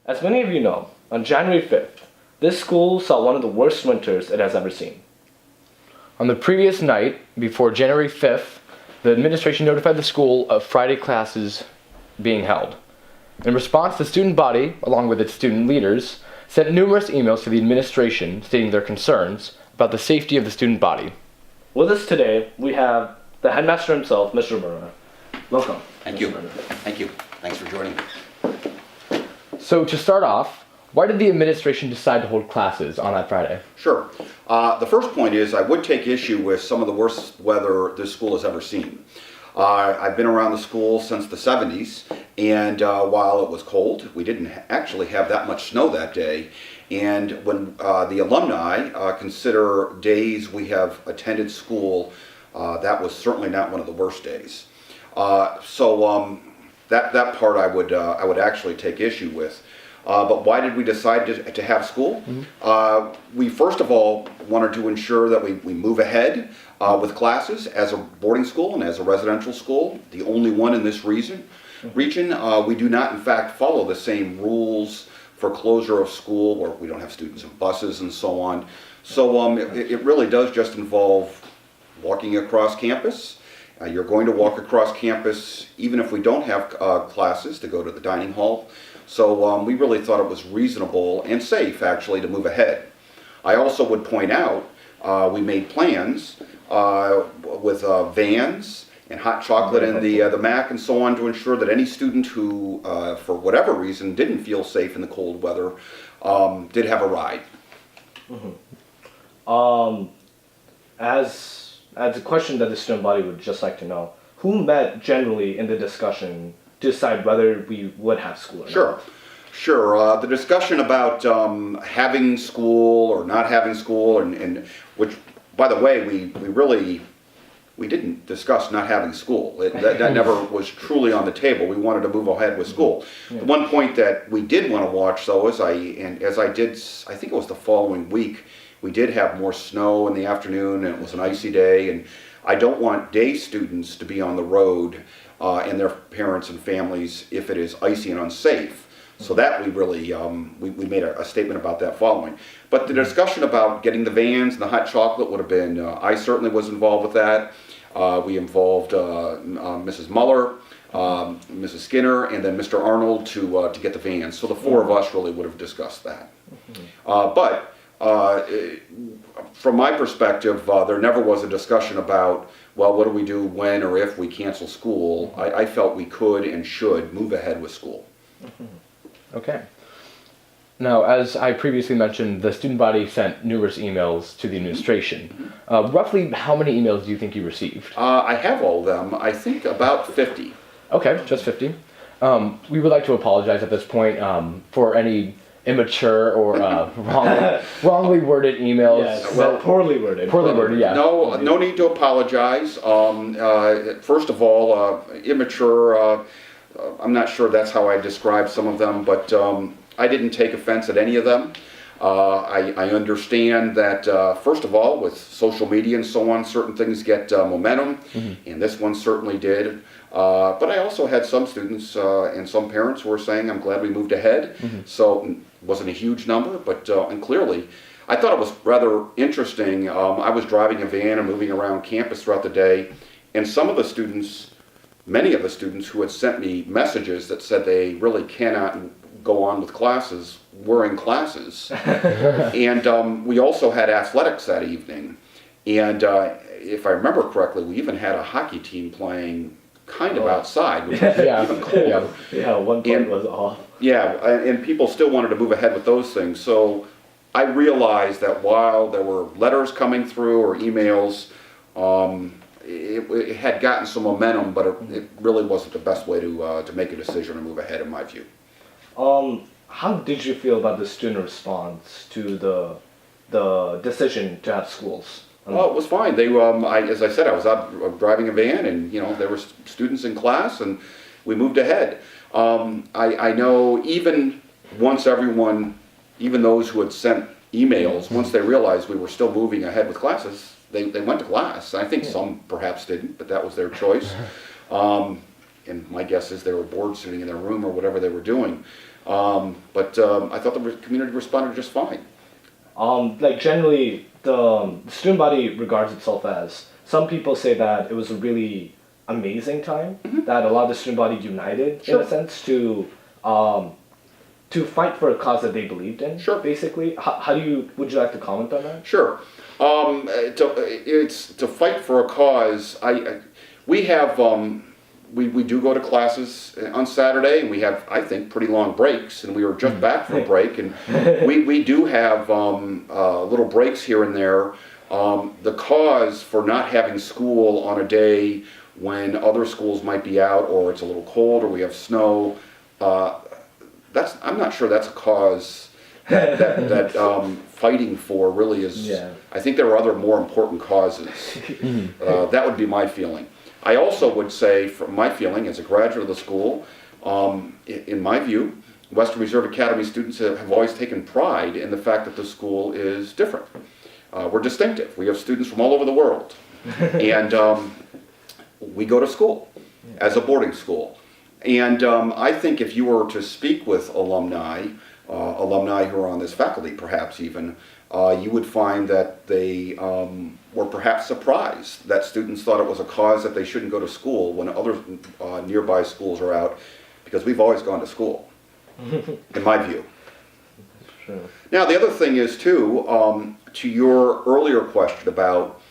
As many of you know, on January 5th, this school saw one of the worst winters it has ever seen. On the previous night, before January 5th, the administration notified the school of Friday classes being held. In response, the student body, along with its student leaders, sent numerous emails to the administration stating their concerns about the safety of the student body. With us today, we have the headmaster himself, Mr. Murrah. Welcome. Thank you. Thank you. Thanks for joining me. So to start off, why did the administration decide to hold classes on that Friday? Sure. The first point is I would take issue with some of the worst weather this school has ever seen. I've been around the school since the 70s, and while it was cold, we didn't actually have that much snow that day. And when the alumni consider days we have attended school, that was certainly not one of the worst days. That part I would actually take issue with. But why did we decide to have school? Mm-hmm. We first of all wanted to ensure that we move ahead with classes as a boarding school and as a residential school, the only one in this region. We do not in fact follow the same rules for closure of school, where we don't have students in buses and so on. So it really does just involve walking across campus. You're going to walk across campus even if we don't have classes to go to the dining hall. So we really thought it was reasonable and safe actually to move ahead. I also would point out we made plans with vans and hot chocolate in the MAC and so on to ensure that any student who for whatever reason didn't feel safe in the cold weather did have a ride. Mm-hmm. As a question that the student body would just like to know, who met generally in the discussion to decide whether we would have school or not? Sure. The discussion about having school or not having school, and which, by the way, we didn't discuss not having school. That never was truly on the table. We wanted to move ahead with school. Yeah. The one point that we did want to watch, though, I think it was the following week, we did have more snow in the afternoon, and it was an icy day, and I don't want day students to be on the road and their parents and families if it is icy and unsafe. So that we really, we made a statement about that following. But the discussion about getting the vans and the hot chocolate would have been, I certainly was involved with that. We involved Mrs. Muller, Mrs. Skinner, and then Mr. Arnold to get the vans. So the four of us really would have discussed that. But from my perspective, there never was a discussion about, well, what do we do when or if we cancel school? I felt we could and should move ahead with school. Okay. Now, as I previously mentioned, the student body sent numerous emails to the administration. Roughly how many emails do you think you received? I have all of them. I think about 50. Okay, just 50. We would like to apologize at this point for any immature or wrongly worded emails. Yes, well, poorly worded. Poorly worded, yeah. No need to apologize. First of all, immature, I'm not sure that's how I describe some of them, but I didn't take offense at any of them. I understand that, first of all, with social media and so on, certain things get momentum, and this one certainly did. But I also had some students and some parents who were saying, I'm glad we moved ahead. So it wasn't a huge number, but and clearly, I thought it was rather interesting. I was driving a van and moving around campus throughout the day, and some of the students, many of the students who had sent me messages that said they really cannot go on with classes were in classes. And we also had athletics that evening. And if I remember correctly, we even had a hockey team playing kind of outside, which was even colder. One point was off. Yeah, and people still wanted to move ahead with those things. So I realized that while there were letters coming through or emails, it had gotten some momentum, but it really wasn't the best way to make a decision and move ahead, in my view. How did you feel about the student response to the decision to have schools? Well, it was fine. They, as I said, I was out driving a van, and there were students in class, and we moved ahead. I know even once everyone, even those who had sent emails, once they realized we were still moving ahead with classes, they went to class. I think some perhaps didn't, but that was their choice. and my guess is they were bored sitting in their room or whatever they were doing. But I thought the community responded just fine. Like generally, the student body regards itself as, some people say that it was a really amazing time, that a lot of the student body united in a sense to fight for a cause that they believed in. Sure. Basically, would you like to comment on that? Sure. It's to fight for a cause. We have we do go to classes on Saturday, and we have, I think, pretty long breaks. And we were just back from a break, and we do have little breaks here and there. The cause for not having school on a day when other schools might be out, or it's a little cold, or we have snow. I'm not sure that's a cause that fighting for really is. Yeah. I think there are other more important causes. That would be my feeling. I also would say, from my feeling as a graduate of the school, in my view, Western Reserve Academy students have always taken pride in the fact that the school is different. We're distinctive. We have students from all over the world, and we go to school as a boarding school. And I think if you were to speak with alumni who are on this faculty perhaps even, you would find that they were perhaps surprised that students thought it was a cause that they shouldn't go to school when other nearby schools are out, because we've always gone to school, in my view. Sure. Now the other thing is too, to your earlier question about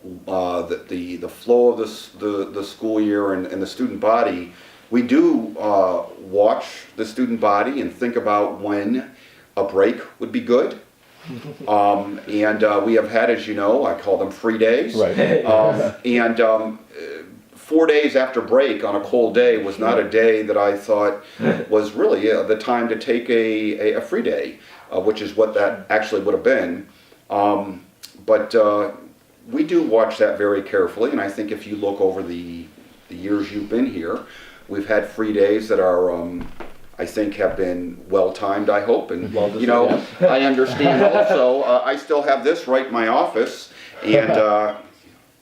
the flow of the school year and the student body, we do watch the student body and think about when a break would be good. And we have had, as you know, I call them free days. Right. 4 days after break on a cold day was not a day that I thought was really the time to take a free day, which is what that actually would have been. But we do watch that very carefully, and I think if you look over the years you've been here, we've had free days that are, I think, have been well-timed, I hope. And, you know, I understand also, I still have this right in my office, and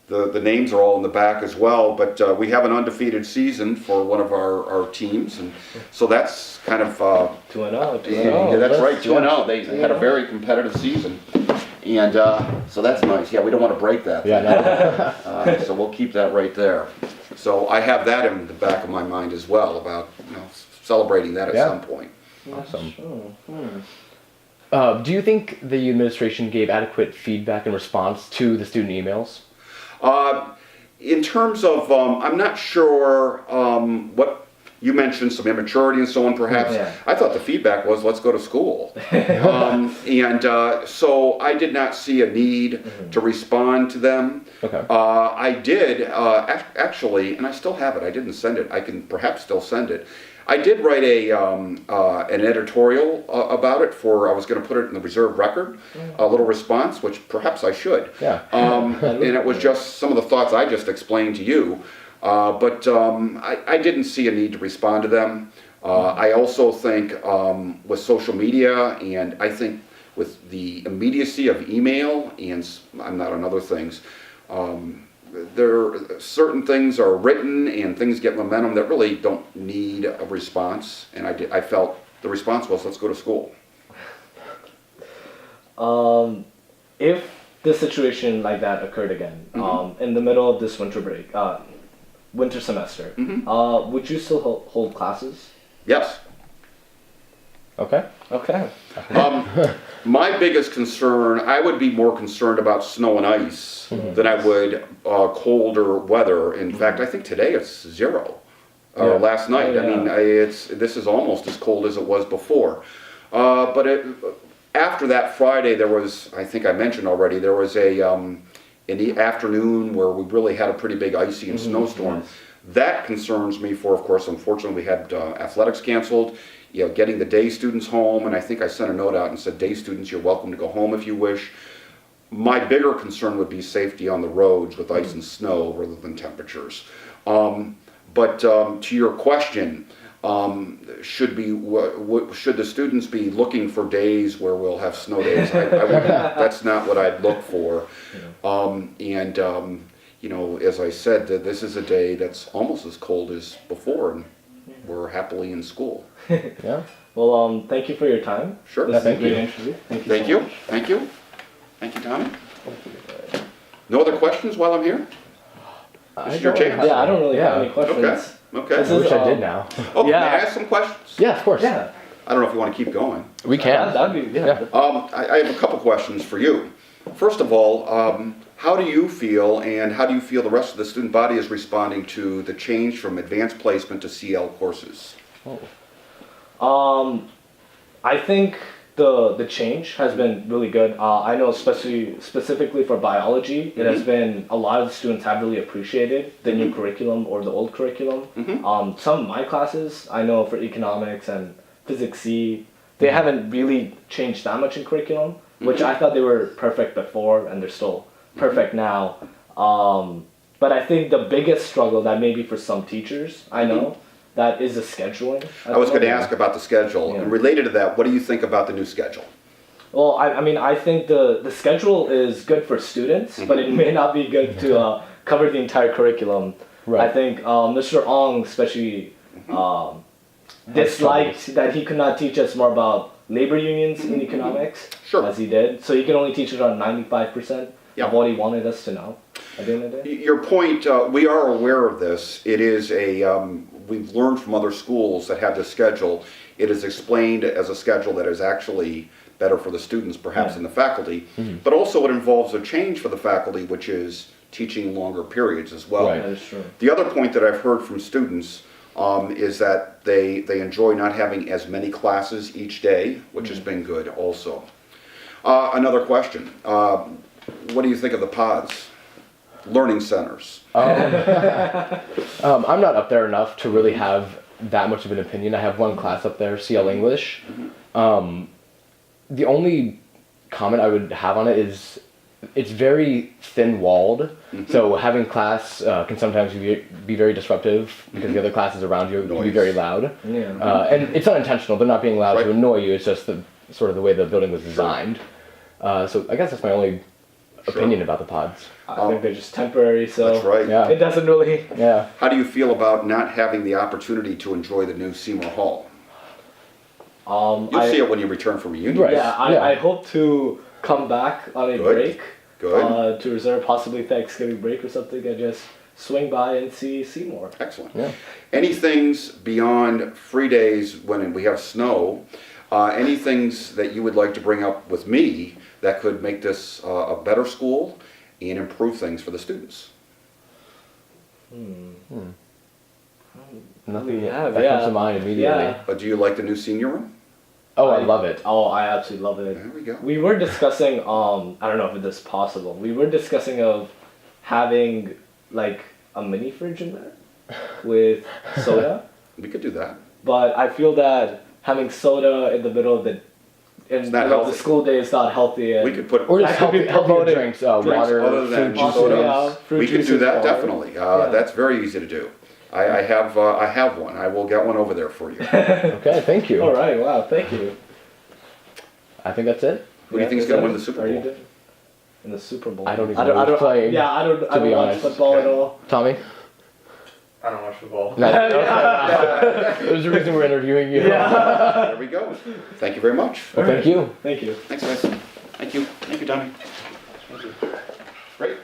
the names are all in the back as well, but we have an undefeated season for one of our teams, and so that's kind of... 2-0. Yeah, that's right, 2-0. They had a very competitive season. And so that's nice. Yeah, we don't want to break that. Yeah, so we'll keep that right there. So I have that in the back of my mind as well, about celebrating that at some point. Awesome. Sure. Do you think the administration gave adequate feedback in response to the student emails? In terms of, I'm not sure what you mentioned, some immaturity and so on, perhaps. Yeah. I thought the feedback was, let's go to school. So I did not see a need to respond to them. Okay. I did, actually, and I still have it. I didn't send it. I can perhaps still send it. I did write an editorial about it I was going to put it in the Reserve Record, a little response, which perhaps I should. Yeah. And it was just some of the thoughts I just explained to you. But I didn't see a need to respond to them. I also think with social media, and I think with the immediacy of email, and I'm not on other things, certain things are written and things get momentum that really don't need a response. And I felt the response was, let's go to school. If this situation like that occurred again, in the middle of this winter break, winter semester, would you still hold classes? Yes. Okay. Okay. My biggest concern, I would be more concerned about snow and ice than I would colder weather. In fact, I think today it's 0. Or last night. Oh, yeah. I mean, this is almost as cold as it was before. But after that Friday, there was, I think I mentioned already, there was in the afternoon where we really had a pretty big icy and snowstorm. Yes. That concerns me for, of course, unfortunately, we had athletics canceled, getting the day students home, and I think I sent a note out and said, day students, you're welcome to go home if you wish. My bigger concern would be safety on the roads with ice and snow rather than temperatures. But to your question, should the students be looking for days where we'll have snow days? I wouldn't, that's not what I'd look for. you know, as I said, that this is a day that's almost as cold as before, and we're happily in school. Yeah. Well, thank you for your time. Sure. This is a Thank great you. interview. Thank you. Thank so you. much. Thank you. Thank you, Tommy. No other questions while I'm here? This is your chance. Yeah, I don't really have Yeah. any questions. Okay. Okay. This I is, wish I did now. Oh, can Yeah. I ask some questions? Yeah, of course. Yeah. I don't know if you want to keep going. We can. That'd be, yeah. I have a couple questions for you. First of all, how do you feel, and how do you feel the rest of the student body is responding to the change from advanced placement to CL courses? I think the change has been really good. I know specifically for biology, it has been, a lot of the students have really appreciated the new curriculum or the old curriculum. Some of my classes, I know for economics and physics C, they haven't really changed that much in curriculum, which I thought they were perfect before and they're still perfect now. But I think the biggest struggle that maybe for some teachers, I know, that is the scheduling. I was going to ask about the schedule. Yeah. And related to that, what do you think about the new schedule? Well, I mean, I think the schedule is good for students, but it may not be good to cover the entire curriculum. Right. I think Mr. Ong especially disliked that he could not teach us more about labor unions in economics, Sure. as he did. So he could only teach us on 95% Yeah. of what he wanted us to know at the end of the day. Your point, we are aware of this. It is we've learned from other schools that have this schedule. It is explained as a schedule that is actually better for the students, perhaps, than the faculty. But also it involves a change for the faculty, which is teaching longer periods as well. Right. That is true. The other point that I've heard from students is that they enjoy not having as many classes each day, which has been good also. Another question. What do you think of the pods? Learning centers. I'm not up there enough to really have that much of an opinion. I have one class up there, CL English. The only comment I would have on it is it's very thin-walled, so having class can sometimes be very disruptive because the other classes around you can be very loud. Yeah. And it's unintentional. They're not being loud Right. to annoy you. It's just the sort of the way the building was designed. So I guess that's my only opinion about the pods. I think they're just temporary, so That's right. Yeah. it doesn't really. Yeah. How do you feel about not having the opportunity to enjoy the new Seymour Hall? You'll see it when you return from reunion. Right. Yeah, Yeah. I hope to come back on a Good. break. Good. To reserve possibly Thanksgiving break or something and just swing by and see Seymour. Excellent. Yeah. Any things beyond free days when we have snow, any things that you would like to bring up with me that could make this a better school and improve things for the students? Nothing Yeah, that comes to mind immediately. Yeah. Do you like the new senior room? Oh, I love it. Oh, I absolutely love it. There we go. We were discussing, I don't know if this is possible. We were discussing of having like a mini fridge in there with soda. We could do that. But I feel that having soda in the middle of the not healthy. the school day is not healthy. And We could put Or just That could be healthier promoted. drinks, water, other than fruit juices. soda. Yeah, fruit we can do juices, that water. definitely. Yeah. That's very easy to do. I have one. I will get one over there for you. Okay, thank you. All right, wow, thank you. I think that's it. Who do you think is going to win the Super Are you Bowl? doing- In the Super Bowl. I don't even know who's playing, Yeah, I don't be watch honest. football at Okay. all. Tommy? I don't watch football. No. There's a reason we're interviewing you. There we go. Thank you very much. Well, thank you. Thank you. Thanks, guys. Thank you. Thank you, Tommy. Great.